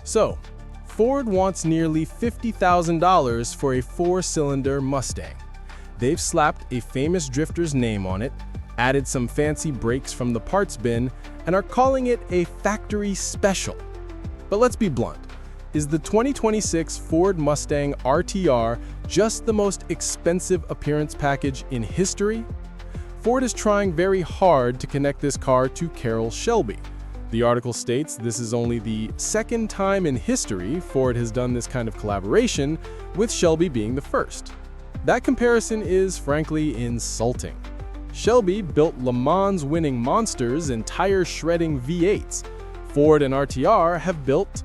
So, Ford wants nearly $50,000 for a four-cylinder Mustang. They've slapped a famous drifter's name on it, added some fancy brakes from the parts bin, and are calling it a factory special. But let's be blunt. Is the 2026 Ford Mustang RTR just the most expensive appearance package in history? Ford is trying very hard to connect this car to Carroll Shelby. The article states this is only the second time in history Ford has done this kind of collaboration, with Shelby being the first. That comparison is frankly insulting. Shelby built Le Mans winning monsters and tire-shredding V8s. Ford and RTR have built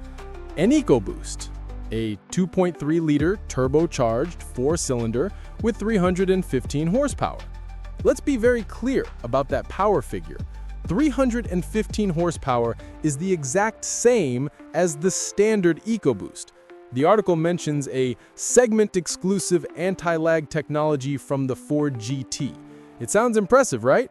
an EcoBoost, a 2.3-liter turbocharged four-cylinder with 315 horsepower. Let's be very clear about that power figure. 315 horsepower is the exact same as the standard EcoBoost. The article mentions a segment-exclusive anti-lag technology from the Ford GT. It sounds impressive, right?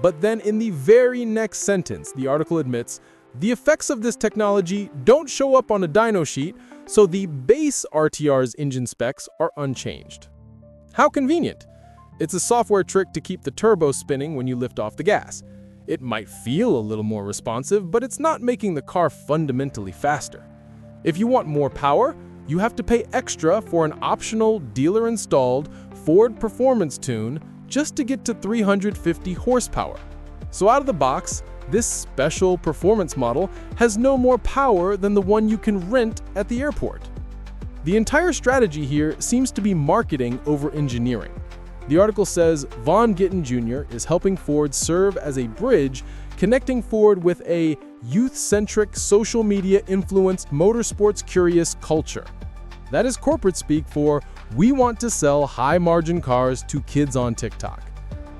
But then in the very next sentence, the article admits, the effects of this technology don't show up on a dyno sheet, so the base RTR's engine specs are unchanged. How convenient! It's a software trick to keep the turbo spinning when you lift off the gas. It might feel a little more responsive, but it's not making the car fundamentally faster. If you want more power, you have to pay extra for an optional dealer-installed Ford Performance Tune just to get to 350 horsepower. So out of the box, this special performance model has no more power than the one you can rent at the airport. The entire strategy here seems to be marketing over engineering. The article says Vaughn Gittin Jr. is helping Ford serve as a bridge connecting Ford with a youth-centric, social media-influenced, motorsports-curious culture. That is corporate speak for, we want to sell high-margin cars to kids on TikTok.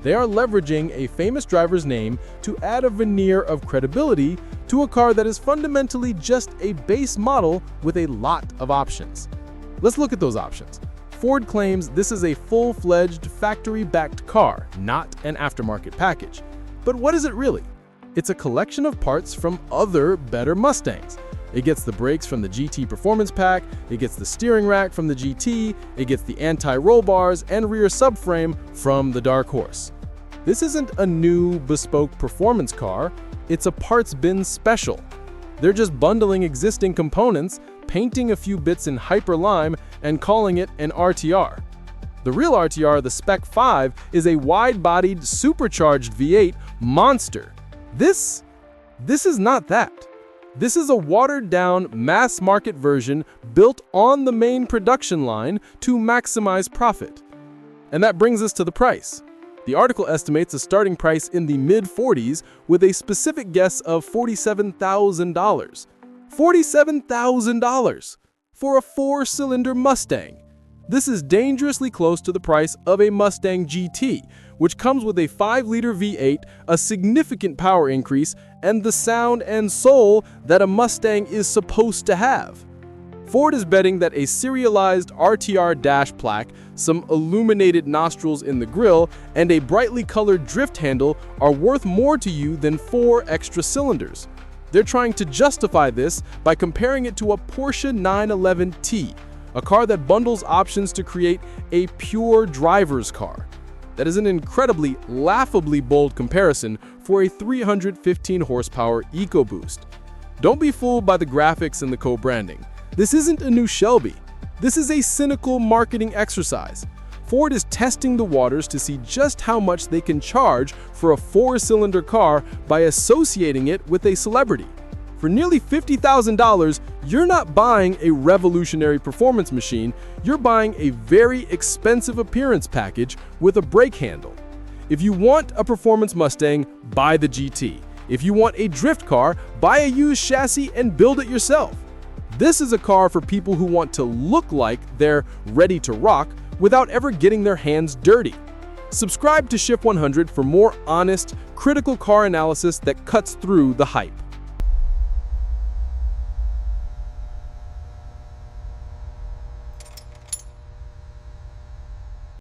They are leveraging a famous driver's name to add a veneer of credibility to a car that is fundamentally just a base model with a lot of options. Let's look at those options. Ford claims this is a full-fledged, factory-backed car, not an aftermarket package. But what is it really? It's a collection of parts from other, better Mustangs. It gets the brakes from the GT Performance Pack, it gets the steering rack from the GT, it gets the anti-roll bars and rear subframe from the Dark Horse. This isn't a new, bespoke performance car, it's a parts bin special. They're just bundling existing components, painting a few bits in hyper lime, and calling it an RTR. The real RTR, the Spec 5, is a wide-bodied, supercharged V8 monster. This is not that. This is a watered-down, mass-market version built on the main production line to maximize profit. And that brings us to the price. The article estimates a starting price in the mid-40s with a specific guess of $47,000. $47,000 for a four-cylinder Mustang. This is dangerously close to the price of a Mustang GT, which comes with a 5-liter V8, a significant power increase, and the sound and soul that a Mustang is supposed to have. Ford is betting that a serialized RTR dash plaque, some illuminated nostrils in the grille, and a brightly colored drift handle are worth more to you than 4 extra cylinders. They're trying to justify this by comparing it to a Porsche 911T, a car that bundles options to create a pure driver's car. That is an incredibly, laughably bold comparison for a 315 horsepower EcoBoost. Don't be fooled by the graphics and the co-branding. This isn't a new Shelby. This is a cynical marketing exercise. Ford is testing the waters to see just how much they can charge for a 4-cylinder car by associating it with a celebrity. For nearly $50,000, you're not buying a revolutionary performance machine, you're buying a very expensive appearance package with a brake handle. If you want a performance Mustang, buy the GT. If you want a drift car, buy a used chassis and build it yourself. This is a car for people who want to look like they're ready to rock without ever getting their hands dirty. Subscribe to Shift 100 for more honest, critical car analysis that cuts through the hype.